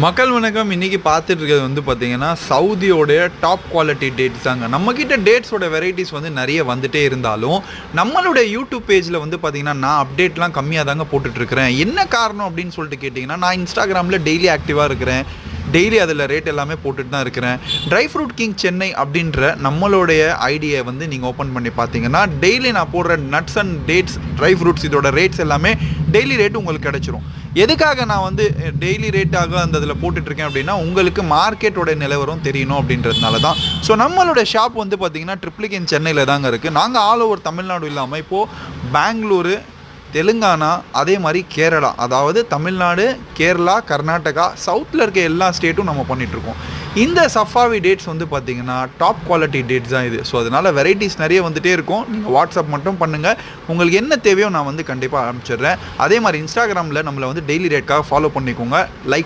மக்கள் வணக்கம். இன்றைக்கி பார்த்துட்டு இருக்கிறது வந்து பார்த்திங்கன்னா சவுதியோடைய டாப் குவாலிட்டி டேட்ஸ் தாங்க. நம்மக்கிட்ட டேட்ஸோட வெரைட்டிஸ் வந்து நிறைய வந்துகிட்டே இருந்தாலும் நம்மளுடைய யூடியூப் பேஜில் வந்து பார்த்திங்கன்னா நான் அப்டேட்லாம் கம்மியாக தாங்க போட்டுட்ருக்கிறேன். என்ன காரணம் அப்படின்னு சொல்லிட்டு கேட்டிங்கன்னா, நான் இன்ஸ்டாகிராமில் டெய்லி ஆக்டிவாக இருக்கிறேன். டெய்லி அதில் ரேட் எல்லாமே போட்டுட்டு தான் இருக்கிறேன். ட்ரை ஃப்ரூட் கிங் சென்னை அப்படின்ற நம்மளுடைய ஐடியை வந்து நீங்கள் ஓப்பன் பண்ணி பார்த்தீங்கன்னா டெய்லி நான் போடுற nuts and dads, dry fruits இதோட ரேட்ஸ் எல்லாமே டெய்லி ரேட் உங்களுக்கு கிடச்சிரும். எதுக்காக நான் வந்து டெய்லி ரேட்டாக அந்த இதில் போட்டுட்ருக்கேன் அப்படின்னா, உங்களுக்கு மார்க்கெட்டோட நிலவரம் தெரியணும் அப்படின்றதுனால தான். ஸோ நம்மளோட ஷாப் வந்து பார்த்திங்கன்னா ட்ரிப்ளிகேன் சென்னையில் தாங்க இருக்குது. நாங்கள் ஆல் ஓவர் தமிழ்நாடு இல்லாமல் இப்போது பெங்களூரு, தெலுங்கானா, அதே மாதிரி கேரளா, அதாவது தமிழ்நாடு, கேரளா, கர்நாடகா, சவுத்தில் இருக்க எல்லா ஸ்டேட்டும் நம்ம பண்ணிகிட்ருக்கோம். இந்த சஃபாவி டேட்ஸ் வந்து பார்த்திங்கன்னா டாப் குவாலிட்டி டேட்ஸ் தான் இது. ஸோ அதனால் வெரைட்டிஸ் நிறைய வந்துகிட்டே இருக்கும். நீங்கள் வாட்ஸ்அப் மட்டும் பண்ணுங்கள், உங்களுக்கு என்ன தேவையோ நான் வந்து கண்டிப்பாக அனுப்பிச்சிடுறேன். அதே மாதிரி இன்ஸ்டாகிராமில் நம்மளை வந்து டெய்லி ரேட்காக ஃபாலோ பண்ணிக்கோங்க, லைக்